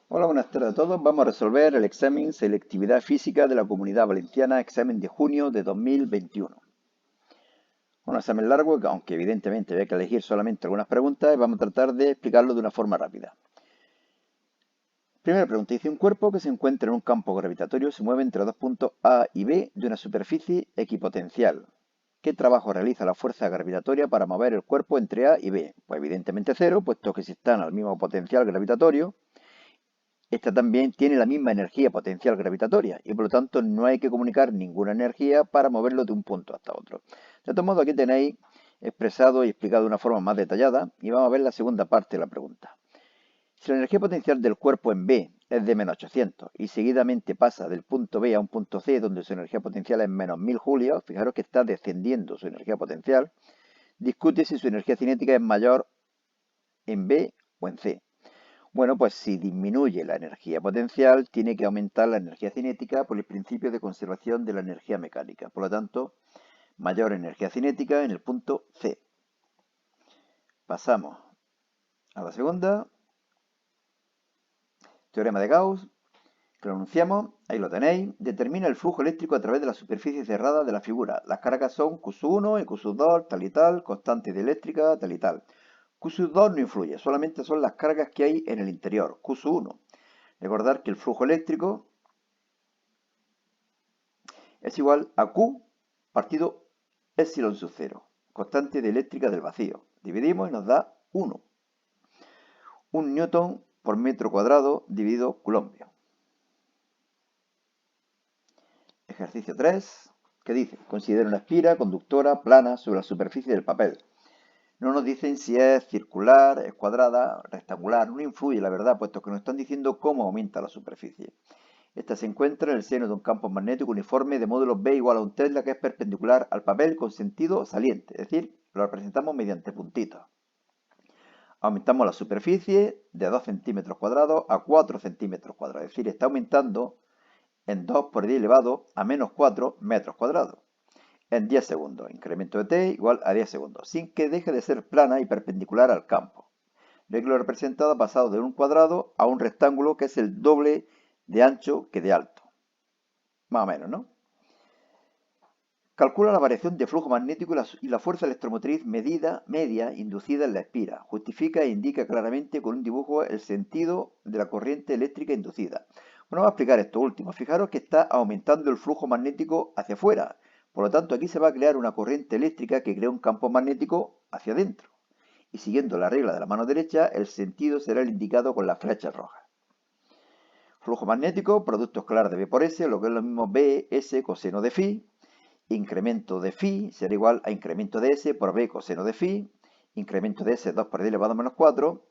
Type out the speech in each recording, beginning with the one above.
Hola, buenas tardes a todos. Vamos a resolver el examen Selectividad Física de la Comunidad Valenciana, examen de junio de 2021. Un examen largo, que aunque evidentemente hay que elegir solamente algunas preguntas, vamos a tratar de explicarlo de una forma rápida. Primera pregunta, dice un cuerpo que se encuentra en un campo gravitatorio se mueve entre dos puntos A y B de una superficie equipotencial. ¿Qué trabajo realiza la fuerza gravitatoria para mover el cuerpo entre A y B? Pues evidentemente cero, puesto que si están al mismo potencial gravitatorio, esta también tiene la misma energía potencial gravitatoria y por lo tanto no hay que comunicar ninguna energía para moverlo de un punto hasta otro. De todos modos, aquí tenéis expresado y explicado de una forma más detallada y vamos a ver la segunda parte de la pregunta. Si la energía potencial del cuerpo en B es de menos 800 y seguidamente pasa del punto B a un punto C donde su energía potencial es menos 1000 julios, fijaros que está descendiendo su energía potencial, discute si su energía cinética es mayor en B o en C. Bueno, pues si disminuye la energía potencial, tiene que aumentar la energía cinética por el principio de conservación de la energía mecánica. Por lo tanto, mayor energía cinética en el punto C. Pasamos a la segunda. Teorema de Gauss, que lo anunciamos, ahí lo tenéis. Determina el flujo eléctrico a través de la superficie cerrada de la figura. Las cargas son Q1 y Q2, tal y tal, constante de eléctrica, tal y tal. Q2 no influye, solamente son las cargas que hay en el interior, Q1. Recordar que el flujo eléctrico es igual a Q partido epsilon sub 0, constante de eléctrica del vacío. Dividimos y nos da 1. 1 newton por metro cuadrado dividido coulombio. Ejercicio 3, que dice, considera una espira conductora plana sobre la superficie del papel. No nos dicen si es circular, es cuadrada, rectangular, no influye la verdad, puesto que nos están diciendo cómo aumenta la superficie. Esta se encuentra en el seno de un campo magnético uniforme de módulo B igual a un tesla que es perpendicular al papel con sentido saliente, es decir, lo representamos mediante puntitos. Aumentamos la superficie de 2 centímetros cuadrados a 4 centímetros cuadrados, es decir, está aumentando en 2 por 10 elevado a menos 4 metros cuadrados en 10 segundos. Incremento de t igual a 10 segundos, sin que deje de ser plana y perpendicular al campo. Ve que lo representado ha pasado de un cuadrado a un rectángulo que es el doble de ancho que de alto. Más o menos, ¿no? Calcula la variación de flujo magnético y la fuerza electromotriz media inducida en la espira. Justifica e indica claramente con un dibujo el sentido de la corriente eléctrica inducida. Bueno, vamos a explicar esto último. Fijaros que está aumentando el flujo magnético hacia afuera. Por lo tanto, aquí se va a crear una corriente eléctrica que crea un campo magnético hacia adentro. Y siguiendo la regla de la mano derecha, el sentido será el indicado con la flecha roja. Flujo magnético, producto escalar de B por S, lo que es lo mismo B, S, coseno de phi. Incremento de phi será igual a incremento de S por B coseno de phi. Incremento de S 2 por 10 elevado a menos 4.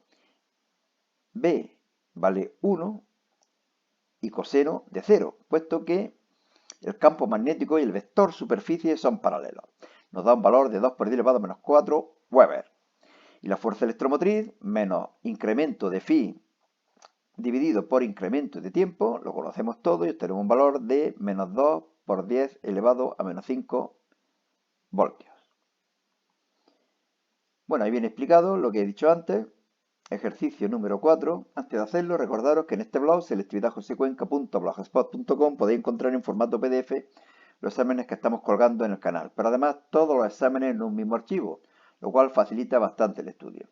B vale 1 y coseno de 0, puesto que el campo magnético y el vector superficie son paralelos. Nos da un valor de 2 por 10 elevado a menos 4 Weber. Y la fuerza electromotriz menos incremento de phi dividido por incremento de tiempo, lo conocemos todo y obtenemos un valor de menos 2 por 10 elevado a menos 5 voltios. Bueno, ahí viene explicado lo que he dicho antes. Ejercicio número 4. Antes de hacerlo, recordaros que en este blog, selectividadjosecuenca.blogspot.com, podéis encontrar en formato PDF los exámenes que estamos colgando en el canal. Pero además, todos los exámenes en un mismo archivo, lo cual facilita bastante el estudio.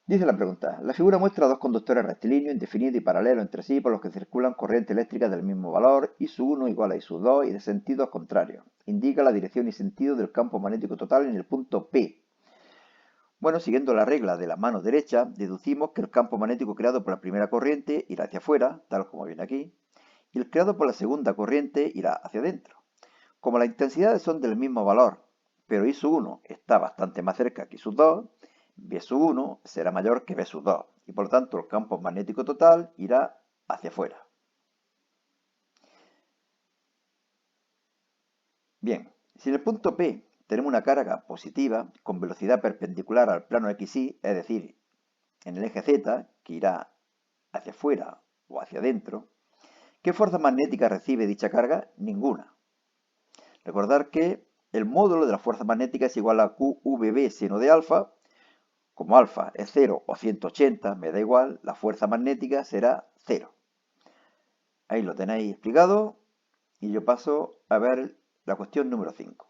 Dice la pregunta, la figura muestra dos conductores rectilíneos, indefinidos y paralelos entre sí por los que circulan corriente eléctrica del mismo valor, I1 igual a I2 y de sentidos contrarios. Indica la dirección y sentido del campo magnético total en el punto P. Bueno, siguiendo la regla de la mano derecha, deducimos que el campo magnético creado por la primera corriente irá hacia afuera, tal como viene aquí, y el creado por la segunda corriente irá hacia adentro. Como las intensidades son del mismo valor, pero I 1 está bastante más cerca que I 2, B 1 será mayor que B 2, y por lo tanto el campo magnético total irá hacia afuera. Bien, si en el punto P tenemos una carga positiva con velocidad perpendicular al plano XY, es decir, en el eje Z, que irá hacia afuera o hacia adentro, ¿qué fuerza magnética recibe dicha carga? Ninguna. Recordar que el módulo de la fuerza magnética es igual a QVB seno de alfa, Como alfa es 0 o 180, me da igual, la fuerza magnética será 0. Ahí lo tenéis explicado y yo paso a ver la cuestión número 5.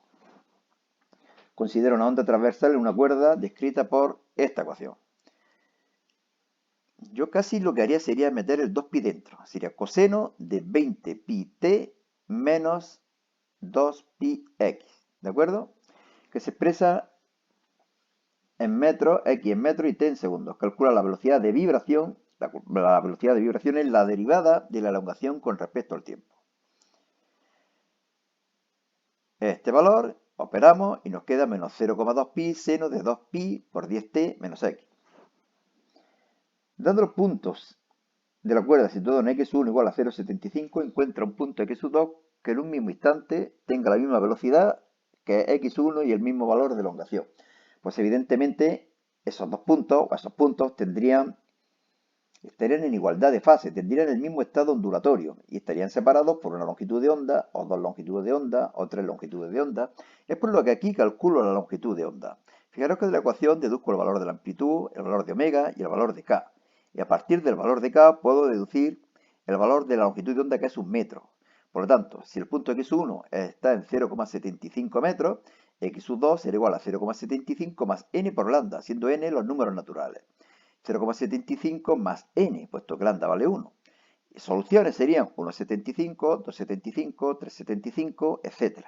Considera una onda transversal en una cuerda descrita por esta ecuación. Yo casi lo que haría sería meter el 2pi dentro. Sería coseno de 20 pi t menos 2pi x. ¿De acuerdo? Que se expresa en metros, x en metros y t en segundos. Calcula la velocidad de vibración. La velocidad de vibración es la derivada de la elongación con respecto al tiempo. Este valor operamos y nos queda menos 0,2pi seno de 2pi por 10t menos x. Dando los puntos de la cuerda situado en x1 igual a 0,75, encuentra un punto x2 que en un mismo instante tenga la misma velocidad que x1 y el mismo valor de elongación. Pues evidentemente esos dos puntos o esos puntos estarían en igualdad de fase, tendrían el mismo estado ondulatorio y estarían separados por una longitud de onda, o dos longitudes de onda, o tres longitudes de onda. Es por lo que aquí calculo la longitud de onda. Fijaros que de la ecuación deduzco el valor de la amplitud, el valor de omega y el valor de k. Y a partir del valor de k puedo deducir el valor de la longitud de onda, que es un metro. Por lo tanto, si el punto x1 está en 0,75 metros, x2 será igual a 0,75 más n por lambda, siendo n los números naturales. 0,75 más n, puesto que lambda vale 1. Soluciones serían 1,75, 2,75, 3,75, etc.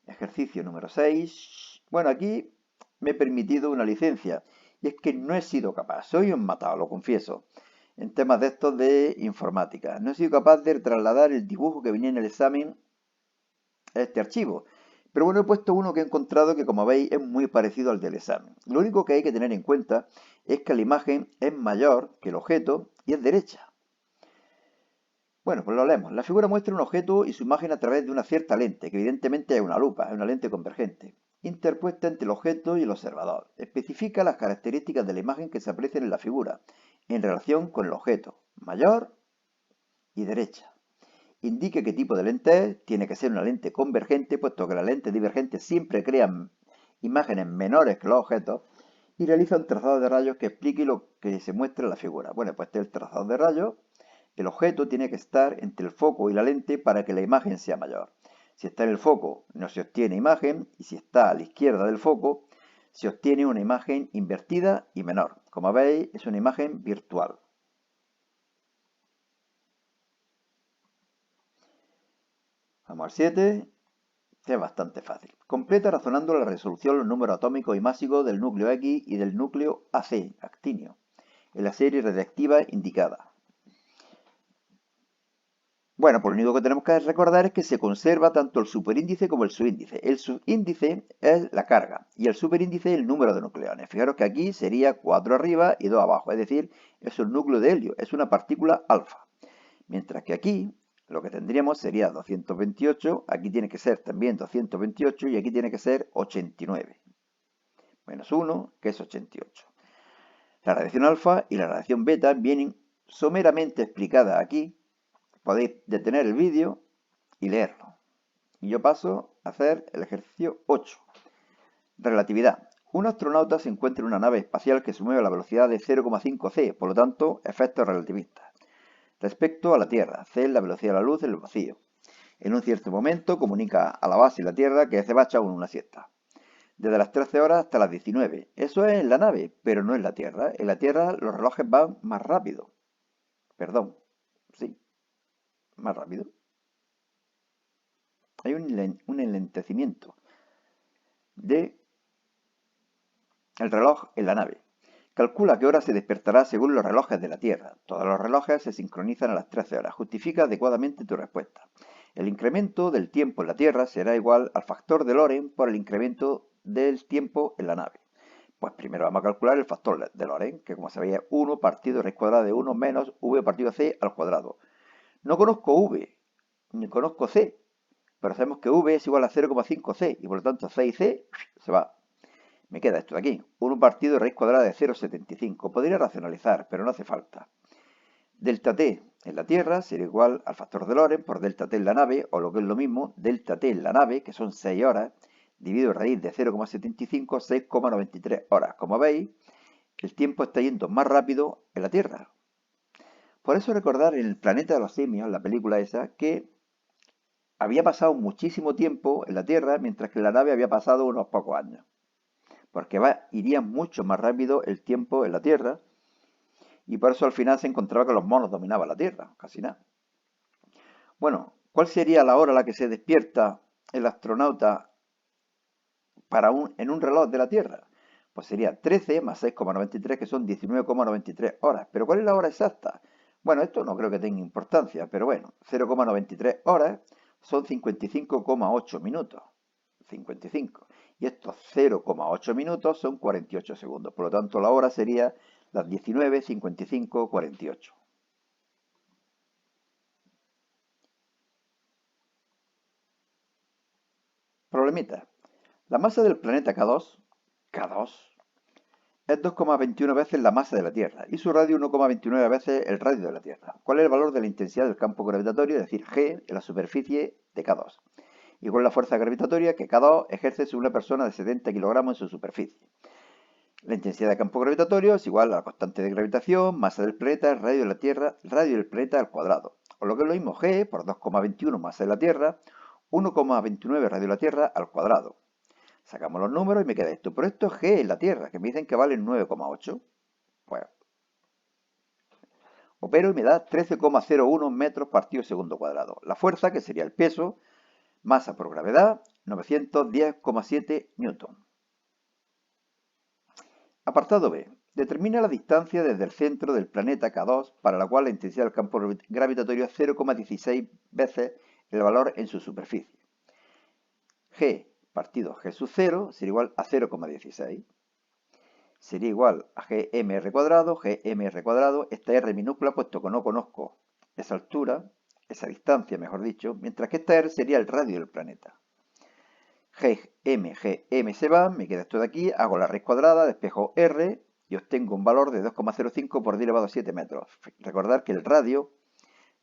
Ejercicio número 6. Bueno, aquí me he permitido una licencia, y es que no he sido capaz, soy un matado, lo confieso, en temas de estos de informática. No he sido capaz de trasladar el dibujo que venía en el examen a este archivo. Pero bueno, he puesto uno que he encontrado que, como veis, es muy parecido al del examen. Lo único que hay que tener en cuenta es que la imagen es mayor que el objeto y es derecha. Bueno, pues lo leemos. La figura muestra un objeto y su imagen a través de una cierta lente, que evidentemente es una lupa, es una lente convergente, interpuesta entre el objeto y el observador. Especifica las características de la imagen que se aprecian en la figura, en relación con el objeto, mayor y derecha. Indique qué tipo de lente es, tiene que ser una lente convergente, puesto que las lentes divergentes siempre crean imágenes menores que los objetos, y realiza un trazado de rayos que explique lo que se muestra en la figura. Bueno, pues este es el trazado de rayos. El objeto tiene que estar entre el foco y la lente para que la imagen sea mayor. Si está en el foco, no se obtiene imagen, y si está a la izquierda del foco, se obtiene una imagen invertida y menor. Como veis, es una imagen virtual. Vamos al 7. Este es bastante fácil. Completa razonando la resolución los números atómicos y másicos del núcleo X y del núcleo AC, actinio, en la serie radiactiva indicada. Bueno, pues lo único que tenemos que recordar es que se conserva tanto el superíndice como el subíndice. El subíndice es la carga y el superíndice es el número de nucleones. Fijaros que aquí sería 4 arriba y 2 abajo, es decir, es el núcleo de helio, es una partícula alfa. Mientras que aquí lo que tendríamos sería 228, aquí tiene que ser también 228 y aquí tiene que ser 89. Menos 1, que es 88. La radiación alfa y la radiación beta vienen someramente explicadas aquí. Podéis detener el vídeo y leerlo. Y yo paso a hacer el ejercicio 8. Relatividad. Un astronauta se encuentra en una nave espacial que se mueve a la velocidad de 0,5 c, por lo tanto, efectos relativistas. Respecto a la Tierra, c es la velocidad de la luz en el vacío. En un cierto momento comunica a la base y la Tierra que se va a echar una siesta. Desde las 13 horas hasta las 19. Eso es en la nave, pero no en la Tierra. En la Tierra los relojes van más rápido. Perdón, sí, más rápido. Hay un enlentecimiento del reloj en la nave. Calcula qué hora se despertará según los relojes de la Tierra. Todos los relojes se sincronizan a las 13 horas. Justifica adecuadamente tu respuesta. El incremento del tiempo en la Tierra será igual al factor de Lorentz por el incremento del tiempo en la nave. Pues primero vamos a calcular el factor de Lorentz, que como sabéis es 1 partido raíz cuadrada de 1 menos v partido c al cuadrado. No conozco v, ni conozco c, pero sabemos que v es igual a 0,5c y por lo tanto c y c se va. Me queda esto de aquí, 1 partido raíz cuadrada de 0,75. Podría racionalizar, pero no hace falta. Delta t en la Tierra será igual al factor de Lorentz por delta t en la nave, o lo que es lo mismo, delta t en la nave, que son 6 horas, dividido raíz de 0,75, 6,93 horas. Como veis, el tiempo está yendo más rápido en la Tierra. Por eso recordar en el planeta de los simios, la película esa, que había pasado muchísimo tiempo en la Tierra, mientras que en la nave había pasado unos pocos años. Porque iría mucho más rápido el tiempo en la Tierra, y por eso al final se encontraba que los monos dominaban la Tierra, casi nada. Bueno, ¿cuál sería la hora a la que se despierta el astronauta en un reloj de la Tierra? Pues sería 13 más 6,93, que son 19,93 horas. ¿Pero cuál es la hora exacta? Bueno, esto no creo que tenga importancia, pero bueno, 0,93 horas son 55,8 minutos. 55. Y estos 0,8 minutos son 48 segundos. Por lo tanto, la hora sería las 19:55:48. Problemita. La masa del planeta K2 es 2,21 veces la masa de la Tierra y su radio 1,29 veces el radio de la Tierra. ¿Cuál es el valor de la intensidad del campo gravitatorio, es decir, G, en la superficie de K2? Y con la fuerza gravitatoria que K2 ejerce sobre una persona de 70 kilogramos en su superficie. La intensidad de campo gravitatorio es igual a la constante de gravitación, masa del planeta, radio de la Tierra, radio del planeta al cuadrado. O lo que es lo mismo, G por 2,21 masa de la Tierra, 1,29 radio de la Tierra al cuadrado. Sacamos los números y me queda esto. Pero esto es G en la Tierra, que me dicen que vale 9,8. Bueno, opero y me da 13,01 metros partido segundo cuadrado. La fuerza, que sería el peso, masa por gravedad, 910,7 newton. Apartado B. Determina la distancia desde el centro del planeta K2, para la cual la intensidad del campo gravitatorio es 0,16 veces el valor en su superficie. G partido G sub 0 sería igual a 0,16. Sería igual a GMR cuadrado, esta R minúscula, puesto que no conozco esa altura, esa distancia, mejor dicho, mientras que esta R sería el radio del planeta. GM se va, me queda esto de aquí, hago la raíz cuadrada, despejo R y obtengo un valor de 2,05 por 10 elevado a 7 metros. Recordar que el radio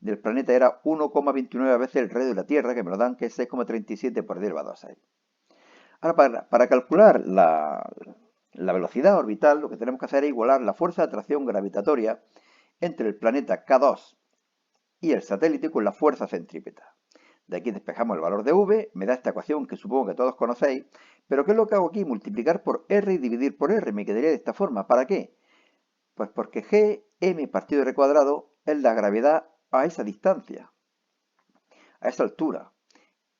del planeta era 1,29 veces el radio de la Tierra, que me lo dan, que es 6,37 por 10 elevado a 6. Ahora, para calcular la velocidad orbital, lo que tenemos que hacer es igualar la fuerza de atracción gravitatoria entre el planeta K2 y el satélite con la fuerza centrípeta. De aquí despejamos el valor de V, me da esta ecuación que supongo que todos conocéis, pero ¿qué es lo que hago aquí? Multiplicar por R y dividir por R, me quedaría de esta forma. ¿Para qué? Pues porque Gm partido R cuadrado es la gravedad a esa distancia, a esa altura.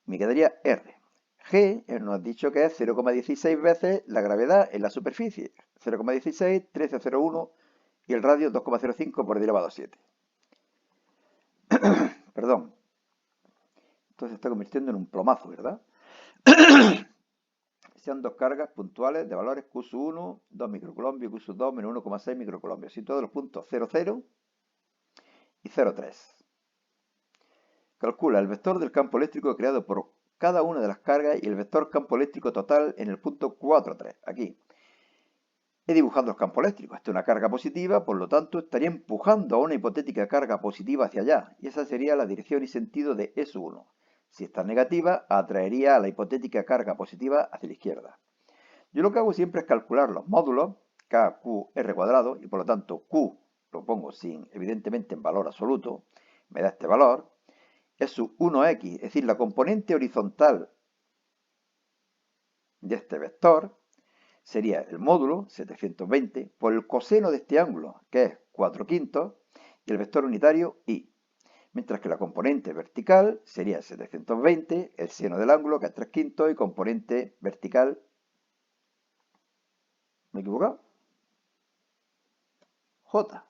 Me quedaría R. G nos ha dicho que es 0,16 veces la gravedad en la superficie. 0,16, 13,01 y el radio 2,05 por 10 elevado a 7. Perdón. Entonces se está convirtiendo en un plomazo, ¿verdad? Sean dos cargas puntuales de valores Q sub 1, 2 microcoulombios, Q sub 2, menos 1,6 microcoulombios. Y todos los puntos 0,0 y 0,3. Calcula el vector del campo eléctrico creado por cada una de las cargas y el vector campo eléctrico total en el punto 4,3. Aquí. He dibujado los campos eléctricos. Esta es una carga positiva, por lo tanto estaría empujando a una hipotética carga positiva hacia allá. Y esa sería la dirección y sentido de E sub 1. Si está negativa, atraería a la hipotética carga positiva hacia la izquierda. Yo lo que hago siempre es calcular los módulos K, Q, R cuadrado, y por lo tanto Q lo pongo evidentemente en valor absoluto, me da este valor, es su 1x, es decir, la componente horizontal de este vector sería el módulo 720 por el coseno de este ángulo, que es 4/5, y el vector unitario y. Mientras que la componente vertical sería 720, el seno del ángulo, que es 3/5, y componente vertical, ¿me he equivocado? J.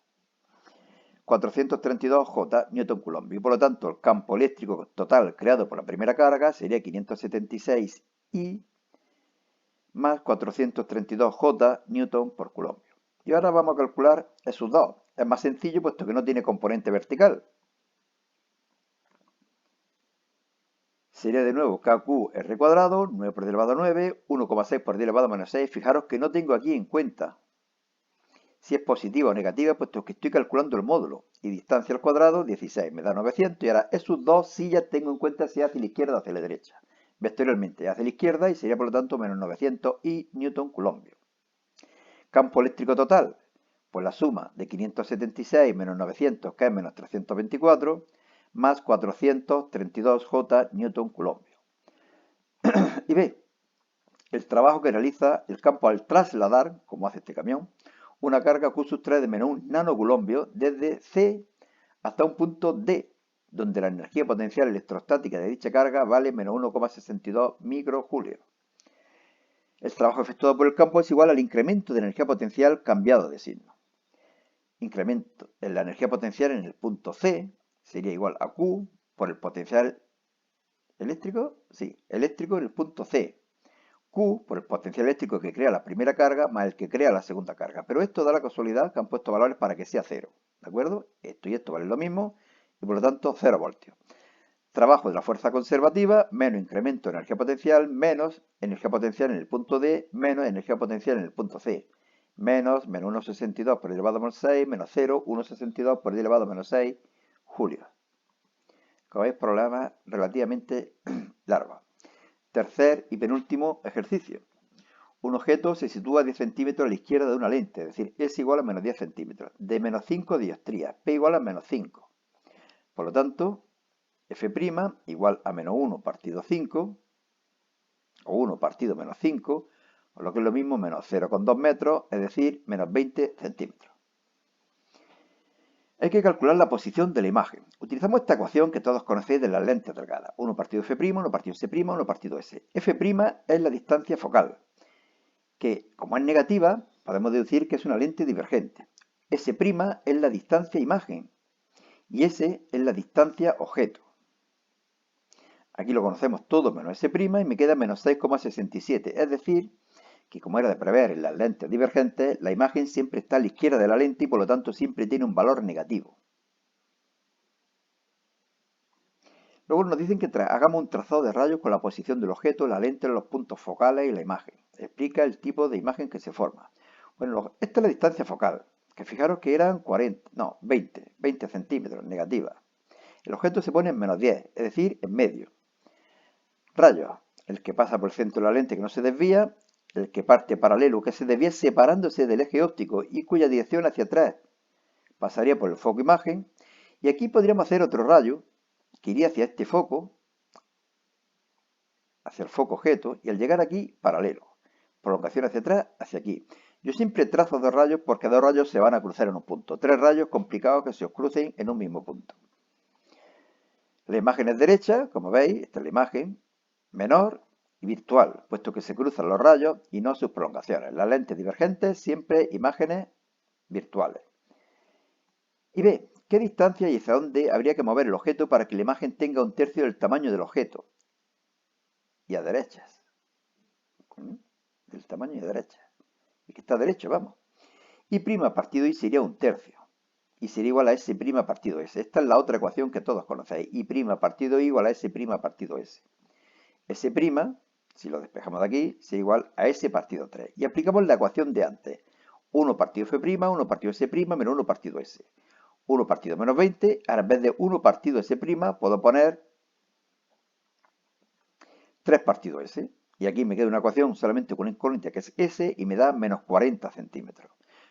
432 J newton coulomb. Y por lo tanto, el campo eléctrico total creado por la primera carga sería 576 I más 432 J newton por coulomb. Y ahora vamos a calcular esos dos. Es más sencillo puesto que no tiene componente vertical. Sería de nuevo KQ cuadrado, 9 por 10 elevado a 9, 1,6 por 10 elevado a menos 6. Fijaros que no tengo aquí en cuenta si es positiva o negativa, puesto que estoy calculando el módulo. Y distancia al cuadrado, 16, me da 900. Y ahora esos dos sí ya tengo en cuenta si hacia la izquierda o hacia la derecha. vectorialmente hacia la izquierda y sería por lo tanto menos 900 I newton coulombio. Campo eléctrico total, pues la suma de 576 menos 900, que es menos 324, más 432 J newton coulombio. Y B, el trabajo que realiza el campo al trasladar, como hace este camión, una carga Q sub 3 de menos 1 nanoculombio desde C hasta un punto D, donde la energía potencial electrostática de dicha carga vale menos 1,62 microjulios. El trabajo efectuado por el campo es igual al incremento de energía potencial cambiado de signo. Incremento en la energía potencial en el punto C sería igual a Q por el potencial eléctrico, eléctrico en el punto C. Q por el potencial eléctrico que crea la primera carga más el que crea la segunda carga. Pero esto da la casualidad que han puesto valores para que sea cero. ¿De acuerdo? Esto y esto valen lo mismo y por lo tanto 0 voltios. Trabajo de la fuerza conservativa menos incremento de energía potencial menos energía potencial en el punto D menos energía potencial en el punto C. Menos 1,62 por 10 elevado a menos 6 menos 0, 1,62 por 10 elevado a menos 6 julios. Como veis, problemas relativamente largos. Tercer y penúltimo ejercicio. Un objeto se sitúa a 10 centímetros a la izquierda de una lente, es decir, S igual a menos 10 centímetros, de menos 5 dioptrías, P igual a menos 5. Por lo tanto, F' igual a menos 1 partido 5, o 1 partido menos 5, o lo que es lo mismo, menos 0,2 metros, es decir, menos 20 centímetros. Hay que calcular la posición de la imagen. Utilizamos esta ecuación que todos conocéis de las lentes delgadas. 1 partido F', 1 partido S', 1 partido S. F' es la distancia focal, que como es negativa, podemos deducir que es una lente divergente. S' es la distancia imagen y S es la distancia objeto. Aquí lo conocemos todo menos S' y me queda menos 6,67, es decir, que como era de prever en las lentes divergentes, la imagen siempre está a la izquierda de la lente y por lo tanto siempre tiene un valor negativo. Luego nos dicen que hagamos un trazado de rayos con la posición del objeto, la lente, los puntos focales y la imagen. Explica el tipo de imagen que se forma. Bueno, esta es la distancia focal, que fijaros que eran 20 centímetros, negativa. El objeto se pone en menos 10, es decir, en medio. Rayos, el que pasa por el centro de la lente que no se desvía, el que parte paralelo que se desvía separándose del eje óptico y cuya dirección hacia atrás pasaría por el foco imagen. Y aquí podríamos hacer otro rayo que iría hacia este foco, hacia el foco objeto, y al llegar aquí, paralelo. Prolongación hacia atrás, hacia aquí. Yo siempre trazo dos rayos porque dos rayos se van a cruzar en un punto. Tres rayos complicados que se os crucen en un mismo punto. La imagen es derecha, como veis, esta es la imagen, menor y virtual, puesto que se cruzan los rayos y no sus prolongaciones. Las lentes divergentes, siempre imágenes virtuales. Y ve, ¿qué distancia y hacia dónde habría que mover el objeto para que la imagen tenga un tercio del tamaño del objeto? Y a derechas. Del tamaño y a derechas. Y que está derecho, vamos. Y' partido I sería un tercio. Y sería igual a S' partido S. Esta es la otra ecuación que todos conocéis. I' partido I igual a S' partido S. S', si lo despejamos de aquí, sería igual a S partido 3. Y aplicamos la ecuación de antes. 1 partido F', 1 partido S', menos 1 partido S. 1 partido menos 20, ahora en vez de 1 partido S', puedo poner 3 partido S. Y aquí me queda una ecuación solamente con una incógnita que es S y me da menos 40 centímetros.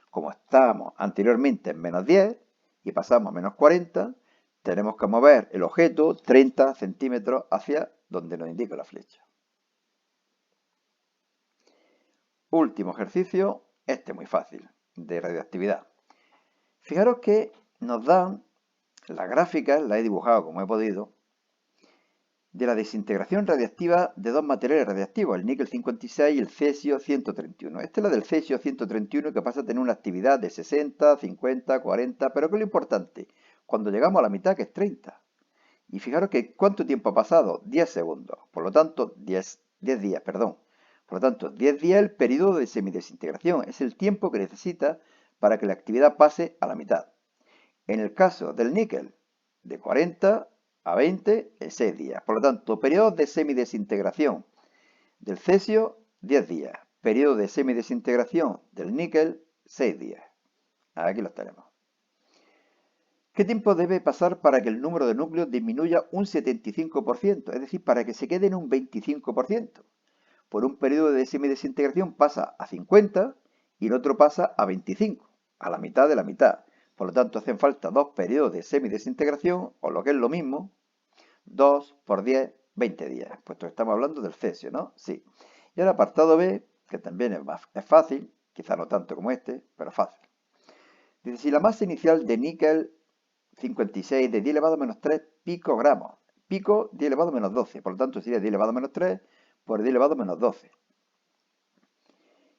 Como estábamos anteriormente en menos 10 y pasamos a menos 40, tenemos que mover el objeto 30 centímetros hacia donde nos indica la flecha. Último ejercicio, este muy fácil, de radioactividad. Fijaros que nos dan las gráficas, las he dibujado como he podido, de la desintegración radiactiva de dos materiales radiactivos, el níquel 56 y el cesio 131. Esta es la del cesio 131 que pasa a tener una actividad de 60, 50, 40, pero ¿qué es lo importante? Cuando llegamos a la mitad, que es 30. Y fijaros que ¿cuánto tiempo ha pasado? 10 segundos. Por lo tanto, 10 días, perdón. Por lo tanto, 10 días es el periodo de semidesintegración. Es el tiempo que necesita para que la actividad pase a la mitad. En el caso del níquel, de 40 a 20 es 6 días. Por lo tanto, periodo de semidesintegración del cesio, 10 días. Periodo de semidesintegración del níquel, 6 días. Aquí los tenemos. ¿Qué tiempo debe pasar para que el número de núcleos disminuya un 75%? Es decir, para que se quede en un 25%. Por un periodo de semidesintegración pasa a 50 y el otro pasa a 25, a la mitad de la mitad. Por lo tanto, hacen falta dos periodos de semidesintegración, o lo que es lo mismo, 2 por 10, 20 días. Puesto que estamos hablando del cesio, ¿no? Sí. Y el apartado B, que también es fácil, quizá no tanto como este, pero fácil. Dice, si la masa inicial de níquel 56 de 10 elevado a menos 3 picogramos, pico 10 elevado a menos 12, por lo tanto sería 10 elevado a menos 3 por 10 elevado a menos 12.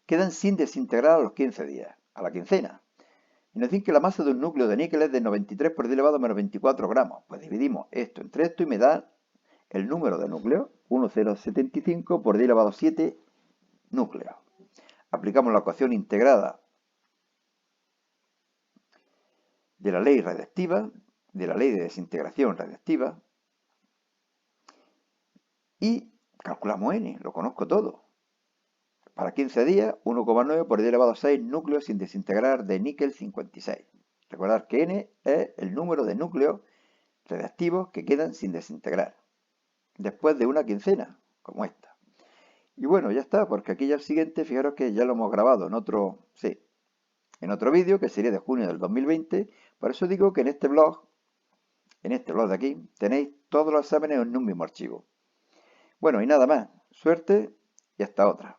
Quedan sin desintegrar a los 15 días, a la quincena. Y nos dicen que la masa de un núcleo de níquel es de 93 por 10 elevado a menos 24 gramos. Pues dividimos esto entre esto y me da el número de núcleos, 1075 por 10 elevado a 7 núcleos. Aplicamos la ecuación integrada de la ley radiactiva, de la ley de desintegración radiactiva, y calculamos n, lo conozco todo. Para 15 días, 1,9 por 10 elevado a 6 núcleos sin desintegrar de níquel 56. Recordad que n es el número de núcleos radiactivos que quedan sin desintegrar, después de una quincena, como esta. Y bueno, ya está, porque aquí ya el siguiente, fijaros que ya lo hemos grabado en otro vídeo, que sería de junio del 2020. Por eso digo que en este blog de aquí, tenéis todos los exámenes en un mismo archivo. Bueno, y nada más. Suerte y hasta otra.